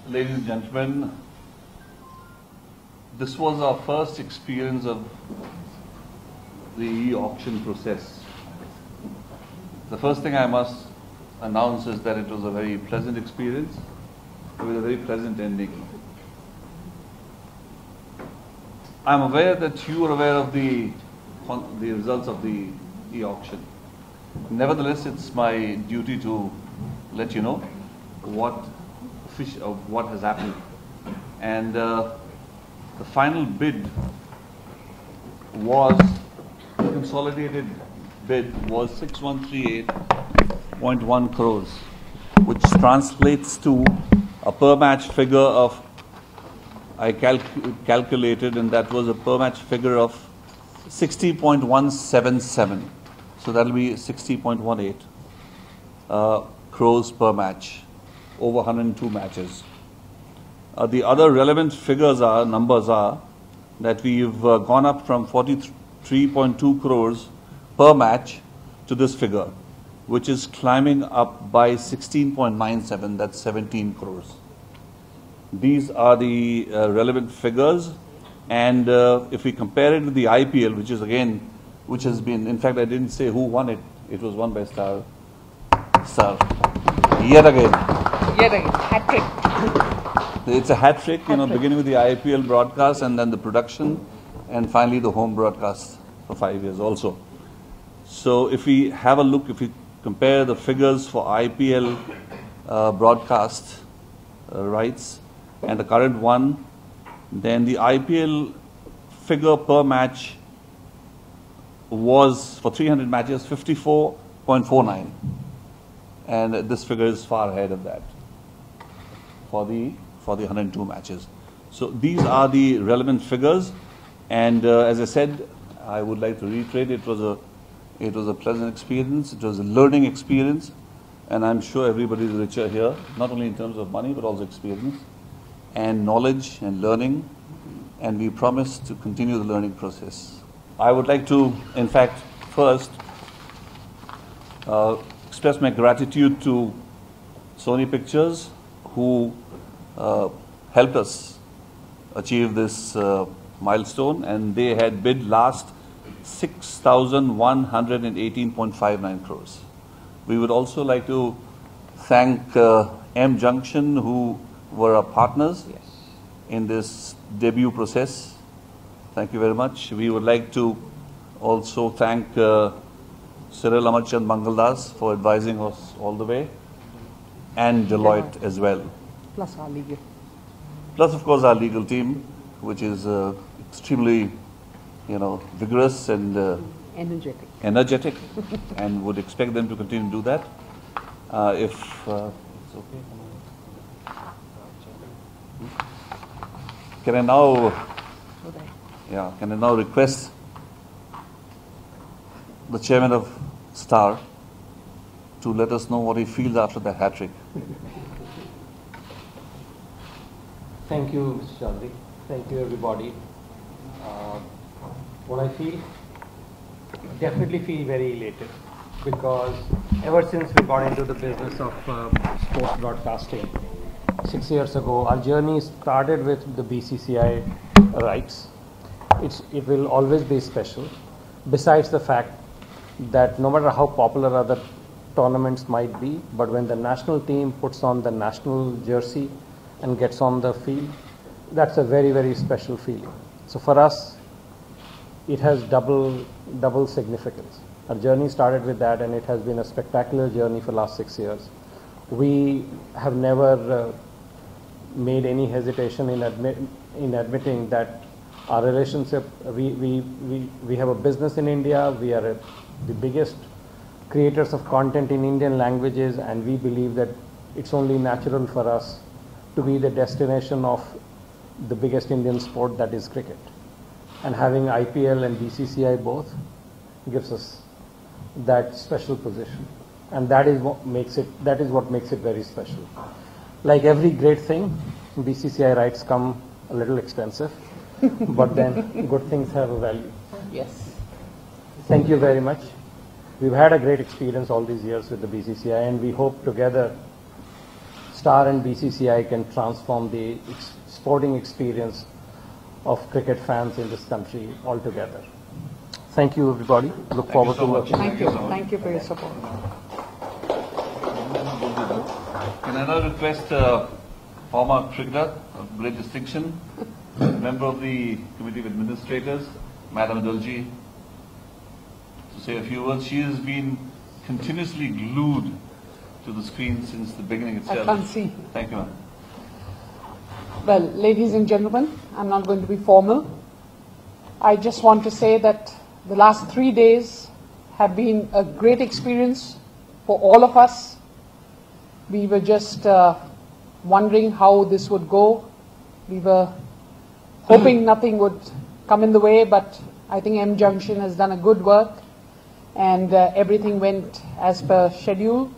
Ladies and gentlemen, this was our first experience of the e-auction process. The first thing I must announce is that it was a very pleasant experience with a very pleasant ending. I'm aware that you are aware of the results of the e-auction. Nevertheless, it's my duty to let you know what has happened. And the final bid was, the consolidated bid was 6138.1 crores, which translates to a per match figure of, I calculated, and that was a per match figure of 60.177. So that will be 60.18 crores per match over 102 matches. The other relevant numbers are that we've gone up from 43.2 crores per match to this figure, which is climbing up by 16.97, that's 17 crores. These are the relevant figures, and if we compare it with the IPL, which has been, in fact, I didn't say who won it. It was won by Star. Yet again, hat trick. It's a hat trick, beginning with the IPL broadcast and then the production, and finally the home broadcast for 5 years also. So if we have a look, if we compare the figures for IPL broadcast rights and the current one, then the IPL figure per match was, for 300 matches, 54.49. And this figure is far ahead of that for the 102 matches. So these are the relevant figures, and as I said, I would like to reiterate, it was a pleasant experience, it was a learning experience, and I'm sure everybody is richer here, not only in terms of money but also experience and knowledge and learning, and we promise to continue the learning process. I would like to, in fact, first express my gratitude to Sony Pictures, who helped us achieve this milestone, and they had bid last 6,118.59 crores. We would also like to thank M Junction, who were our partners in this debut process. Thank you very much. We would like to also thank Cyril Amarchand Mangaldas for advising us all the way, and Deloitte as well. Plus our legal. Plus, of course, our legal team, which is extremely, vigorous and energetic, and would expect them to continue to do that. If it's okay, can I now request the chairman of Star to let us know what he feels after that hat trick. Thank you, Mr. Chaudhary. Thank you, everybody. What I feel, definitely feel very elated, because ever since we got into the business of sports broadcasting 6 years ago, our journey started with the BCCI rights. It will always be special, besides the fact that no matter how popular other tournaments might be, but when the national team puts on the national jersey and gets on the field, that's a very, very special feeling. So for us, it has double significance. Our journey started with that, and it has been a spectacular journey for the last 6 years. We have never made any hesitation in admitting that our relationship, we have a business in India, we are the biggest creators of content in Indian languages, and we believe that it's only natural for us to be the destination of the biggest Indian sport, that is cricket. And having IPL and BCCI both gives us that special position, and that is what makes it very special. Like every great thing, BCCI rights come a little expensive, but then good things have a value. Yes. Thank you very much. We've had a great experience all these years with the BCCI, and we hope together Star and BCCI can transform the sporting experience of cricket fans in this country altogether. Thank you, everybody. Look forward to working. Thank you. Thank you for your support. Can I now request former cricketer of great distinction, member of the Committee of Administrators, Madam Adulji, to say a few words. She has been continuously glued to the screen since the beginning itself. I can't see. Thank you, ma'am. Well, ladies and gentlemen, I'm not going to be formal. I just want to say that the last 3 days have been a great experience for all of us. We were just wondering how this would go. We were hoping nothing would come in the way, but I think M Junction has done a good work, and everything went as per schedule.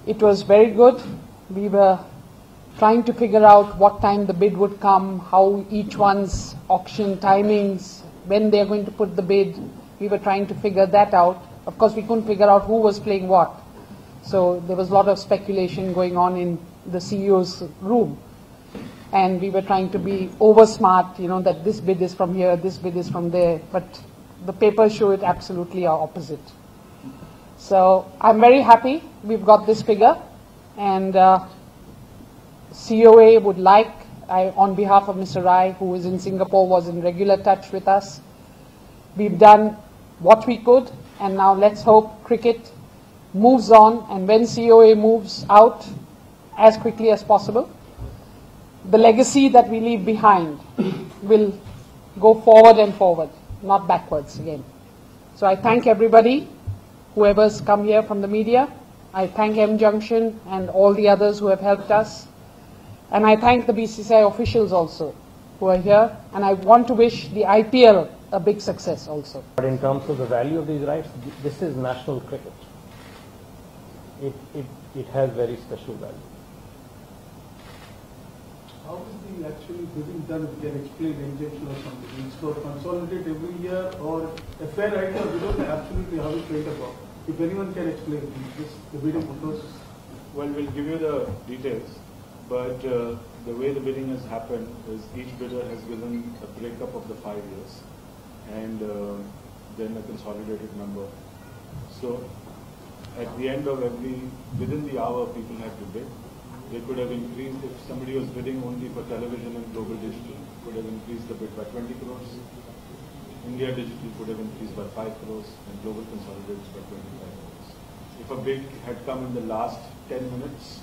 It was very good. We were trying to figure out what time the bid would come, how each one's auction timings, when they're going to put the bid. We were trying to figure that out. Of course, we couldn't figure out who was playing what. So there was a lot of speculation going on in the CEO's room. And we were trying to be over smart, that this bid is from here, this bid is from there. But the papers show it absolutely opposite. So I'm very happy we've got this figure. And COA would like, on behalf of Mr. Rai, who is in Singapore, was in regular touch with us. We've done what we could, and now let's hope cricket moves on, and when COA moves out as quickly as possible, the legacy that we leave behind will go forward and forward, not backwards again. So I thank everybody, whoever's come here from the media. I thank M Junction and all the others who have helped us. And I thank the BCCI officials also who are here. And I want to wish the IPL a big success also. But in terms of the value of these rights, this is national cricket. It has very special value. How is the actually bidding done, if you can explain injection or something? It's got consolidate every year, or a fair idea, we don't know absolutely how it's going about. If anyone can explain this, the bidding process. Well, we'll give you the details, but the way the bidding has happened is each bidder has given a breakup of the 5 years and then a consolidated number. So at the end of within the hour, people had to bid. They could have increased, if somebody was bidding only for television and global digital, could have increased the bid by 20 crores. India Digital could have increased by 5 crores and global consolidated by 25 crores. If a bid had come in the last 10 minutes,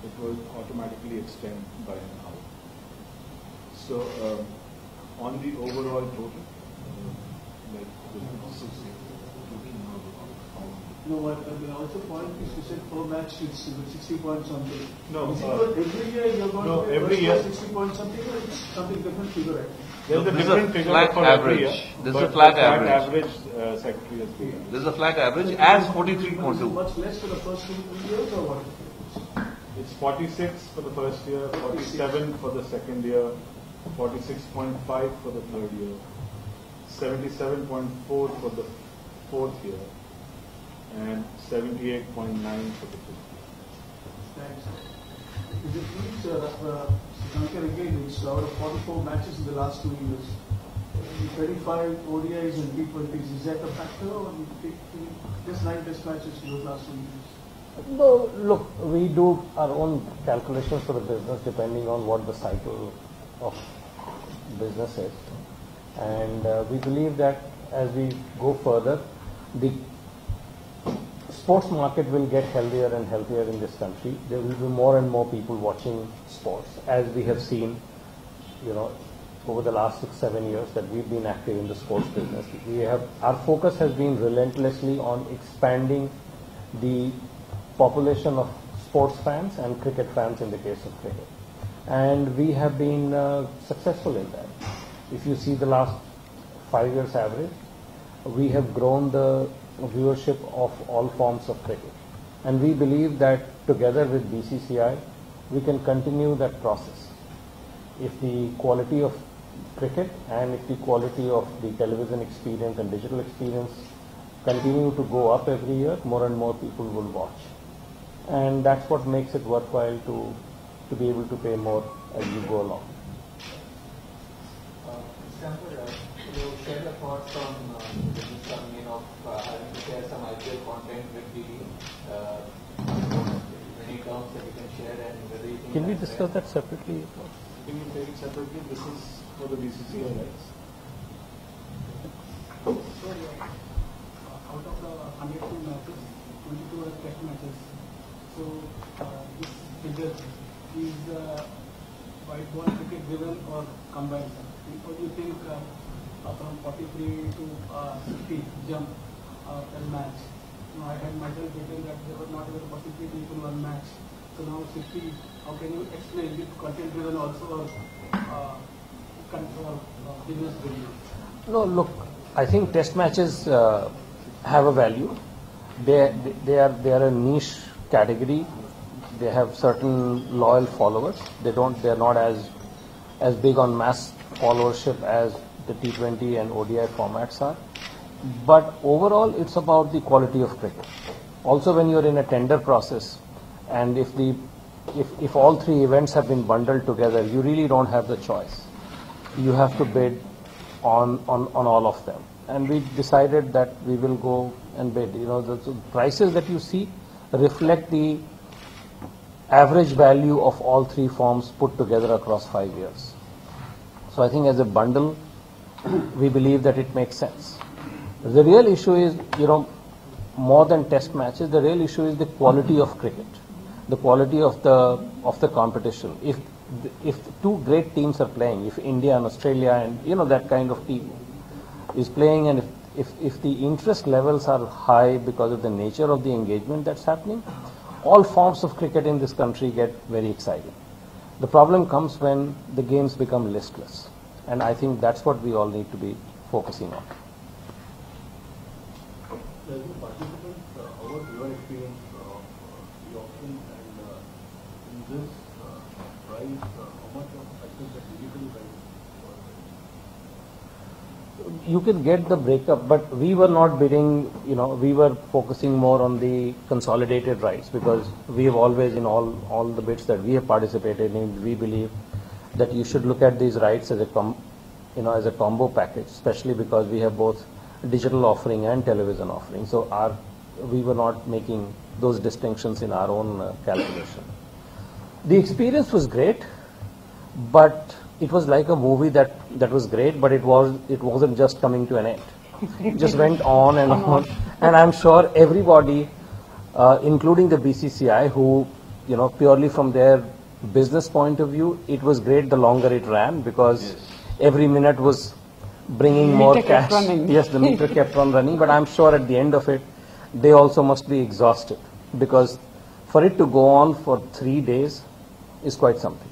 it will automatically extend by an hour. So on the overall total, No, what also point is you said per match it's 60 point something. No, every year you're going no, to every year 60 point something, or it's something different figure, right? There's a This is different a figure flat for every average. year. This is a but flat the average. Secretary has given. This is a flat average So as it's 43.2. much less for the first 2 years, or what? It's 46 for the first year, 47 for the second year, 46.5 for the third year, 77.4 for the fourth year, and 78.9 for the fifth year. Thanks. Is it means, Shankar, again, it's out of 44 matches in the last 2 years. 35 ODIs and T20s, is that a factor, or you take just 9 test matches in those last 2 years? No, look, we do our own calculations for the business depending on what the cycle of business is. And we believe that as we go further, the sports market will get healthier and healthier in this country. There will be more and more people watching sports, as we have seen, over the last 6-7 years that we've been active in the sports business. Our focus has been relentlessly on expanding the population of sports fans and cricket fans in the case of cricket. And we have been successful in that. If you see the last 5 years average, we have grown the viewership of all forms of cricket. And we believe that together with BCCI, we can continue that process. If the quality of cricket and if the quality of the television experience and digital experience continue to go up every year, more and more people will watch. and that's what makes it worthwhile to be able to pay more as you go along. You share your thoughts on the business coming in of having to share some IPL content with the many terms that you can share and whether you think Can we that's discuss that separately? Can you take it separately? This is for the BCCI rights. So, out of the 102 matches, 22 are test matches. So, this figure is white ball cricket driven or combined? What do you think from 43 to 60 jump per match? I had myself written that there were not even 43 people one match. So now 60, how can you explain it? Content driven also or business driven? No, look, I think test matches have a value. They are a niche category. They have certain loyal followers. They are not as big on mass followership as the T20 and ODI formats are. But overall, it's about the quality of cricket. Also, when you're in a tender process, and if all three events have been bundled together, you really don't have the choice. You have to bid on all of them. And we decided that we will go and bid. The prices that you see reflect the average value of all three forms put together across 5 years. So I think as a bundle, we believe that it makes sense. The real issue is, more than test matches, the real issue is the quality of cricket, the quality of the competition. If two great teams are playing, if India and Australia and that kind of team is playing, and if the interest levels are high because of the nature of the engagement that's happening, all forms of cricket in this country get very exciting. The problem comes when the games become listless, and I think that's what we all need to be focusing on. As a participant, how was your experience of the auction, and in this price, how much of access that digital price was? You can get the breakup, but we were not bidding, we were focusing more on the consolidated rights, because we have always, in all the bids that we have participated in, we believe that you should look at these rights as a combo package, especially because we have both digital offering and television offering. So we were not making those distinctions in our own calculation. The experience was great, but it was like a movie that was great, but it wasn't just coming to an end. It just went on and on. And I'm sure everybody, including the BCCI, who, purely from their business point of view, it was great the longer it ran, because every minute was bringing more cash. Yes, the meter kept on running, but I'm sure at the end of it, they also must be exhausted, because for it to go on for 3 days is quite something.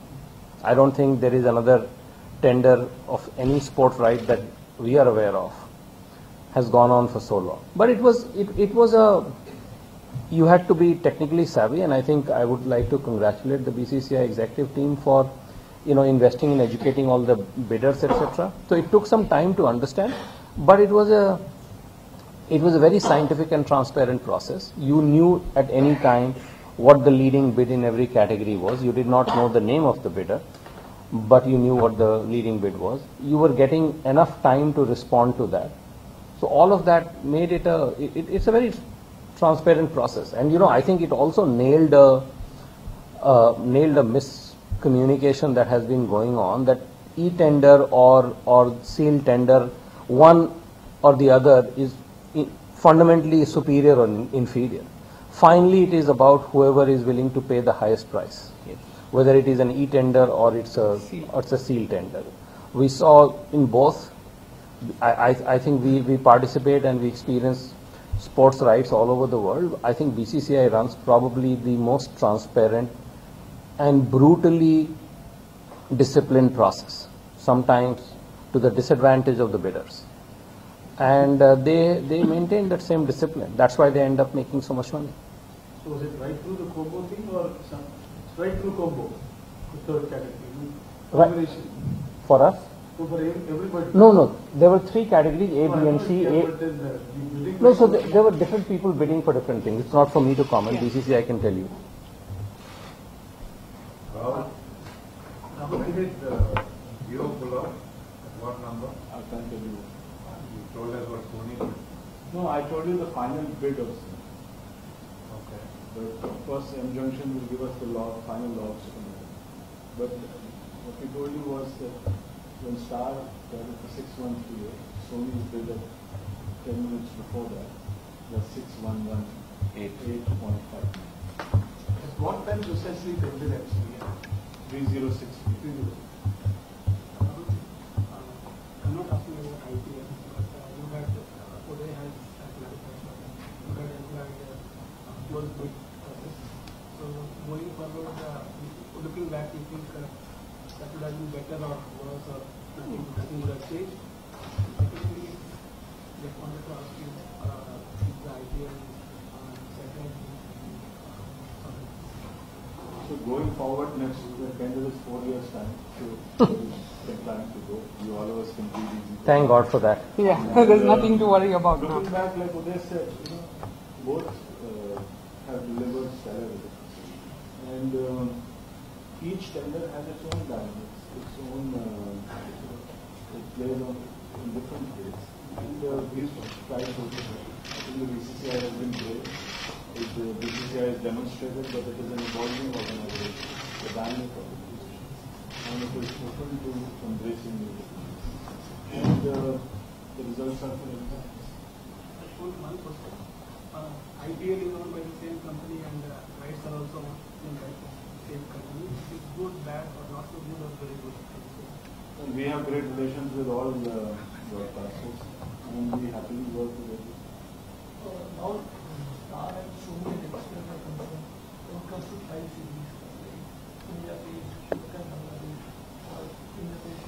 I don't think there is another tender of any sport right that we are aware of has gone on for so long. But it was you had to be technically savvy, and I think I would like to congratulate the BCCI executive team for investing in educating all the bidders, etc. So it took some time to understand, but it was a very scientific and transparent process. You knew at any time what the leading bid in every category was. You did not know the name of the bidder, but you knew what the leading bid was. You were getting enough time to respond to that. So all of that made it it's a very transparent process. And I think it also nailed a miscommunication that has been going on, that e-tender or seal tender, one or the other is fundamentally superior or inferior. Finally, it is about whoever is willing to pay the highest price, whether it is an e-tender or it's a seal tender. We saw in both. I think we participate and we experience sports rights all over the world. I think BCCI runs probably the most transparent and brutally disciplined process, sometimes to the disadvantage of the bidders. And they maintain that same discipline. That's why they end up making so much money. So was it right through the combo thing or right through combo, the third category? Right. For us? So for everybody. No. There were three categories: A, B, and C. Yeah, A. but then the bidding No, so price- there were different people bidding for different things. It's not for me to comment. Yeah. BCCI can tell you. How did Jio pull out? What number? I can't tell you. You told us what Sony did. No, I told you the final bid of Sony. Okay. But of course, M Junction will give us the final logs from there. But what we told you was that when Star got it for 6,138, Sony's bid at 10 minutes before that was 6,118.5. At what time precisely they bid actually? 306. I'm not asking about IPL, but you had Payday has clarified, you had employed close bid process. So going forward, looking back, you think that would have been better or worse or nothing would have changed? Secondly, just wanted to ask you if the IPL second. So going forward, next the tender is 4 years time. So we plan to go. You all of us can read easy. Thank God for that. Yeah, there's nothing to worry about now. Looking back, like Uday said, both have delivered stellar results. And each tender has its own dynamics, its own, it plays on in different ways. And we've tried to, I think the BCCI has been great. The BCCI has demonstrated that it is an evolving organization, the dynamic of it, and it is open to embracing new technologies. And the results are for everyone. One question. IPL is owned by the same company and rights are also owned by the same company. Is it good, bad, or not so good, or very good? And we have great relations with all the broadcasters, and we happily work with them. Now, Star and Sony and Express are concerned when it comes to 5 series, like India Page, Shukran Bangladesh, or India Page,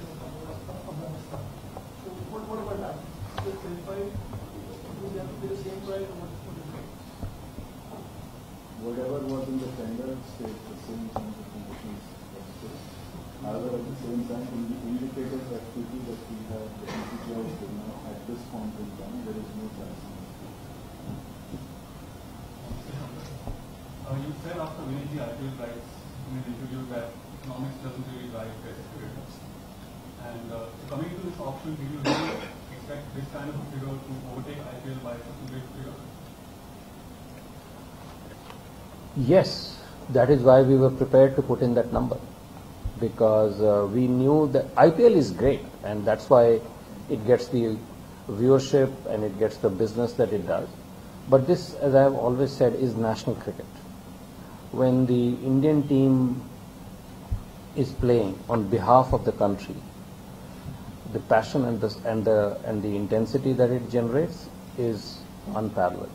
Afghanistan. So what about that? So clarify, do they have to pay the same price or what is it? Whatever was in the tender stays the same terms and conditions that stay. However, at the same time, in the indicators activity that we have, the BCCI is doing now, at this point in time, there is no price. You said after winning the IPL rights in an interview that economics doesn't really drive best cricketers. And coming into this auction, do you really expect this kind of a figure to overtake IPL by such a big figure? Yes, that is why we were prepared to put in that number, because we knew that IPL is great, and that's why it gets the viewership and it gets the business that it does. But this, as I have always said, is national cricket. When the Indian team is playing on behalf of the country, the passion and the intensity that it generates is unparalleled.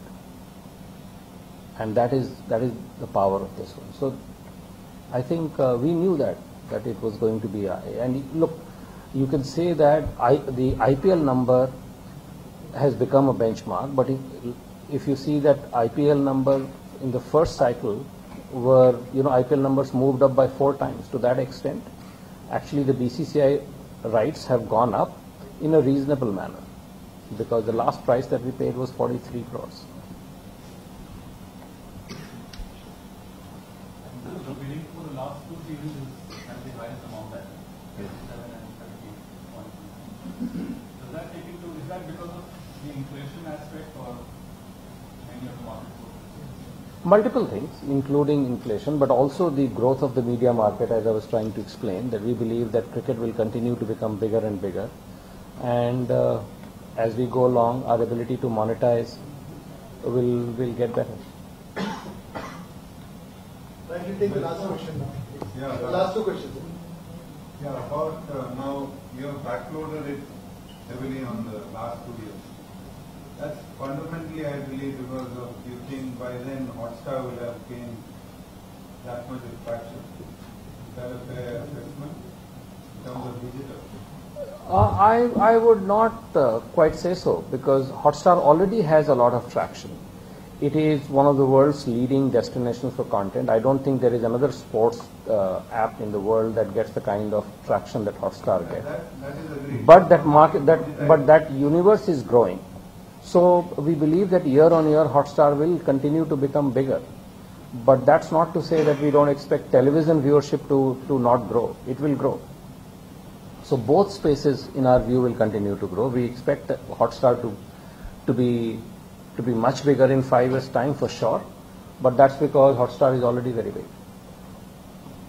And that is the power of this one. So I think we knew that it was going to be high. And look, you can say that the IPL number has become a benchmark, but if you see that IPL number in the first cycle were, IPL numbers moved up by 4 times. To that extent, actually the BCCI rights have gone up in a reasonable manner, because the last price that we paid was 43 crores. The bidding for the last 2 seasons is at the highest amount that 7 and 17.2. Does that take into, is that because of the inflation aspect or any of the market forces? Multiple things, including inflation, but also the growth of the media market, as I was trying to explain, that we believe that cricket will continue to become bigger and bigger. And as we go along, our ability to monetize will get better. Right, you take the last question now. Yeah. Last 2 questions. Yeah, about now you have backloaded it heavily on the last 2 years. That's fundamentally, I believe, because of you think by then Hotstar will have gained that much traction. Is that a fair assessment in terms of digital? I would not quite say so, because Hotstar already has a lot of traction. It is one of the world's leading destinations for content. I don't think there is another sports app in the world that gets the kind of traction that Hotstar gets. That is agreed. But that market, but that universe is growing. So we believe that year on year Hotstar will continue to become bigger. But that's not to say that we don't expect television viewership to not grow. It will grow. So both spaces, in our view, will continue to grow. We expect Hotstar to be much bigger in 5 years' time for sure. But that's because Hotstar is already very big.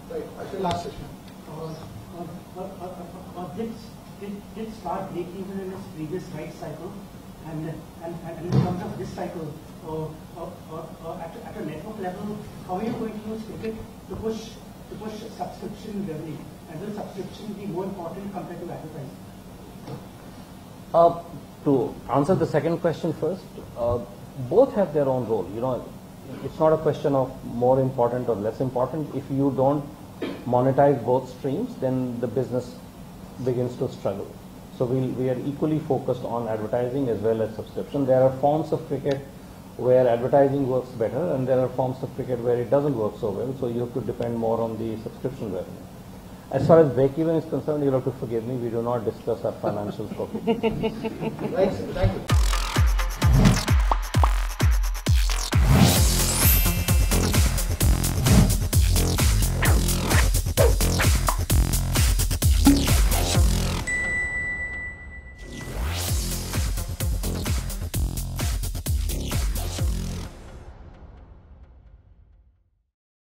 Right, actually last session. Did start break even in its previous rights cycle, and in terms of this cycle, at a network level, how are you going to use cricket to push subscription revenue? And will subscription be more important compared to advertising? To answer the second question first, both have their own role. You know, it's not a question of more important or less important. If you don't monetize both streams, then the business begins to struggle. So we are equally focused on advertising as well as subscription. There are forms of cricket where advertising works better, and there are forms of cricket where it doesn't work so well. So you have to depend more on the subscription revenue. As far as break-even is concerned, you'll have to forgive me. We do not discuss our financials for people. Right, sir. Thank you.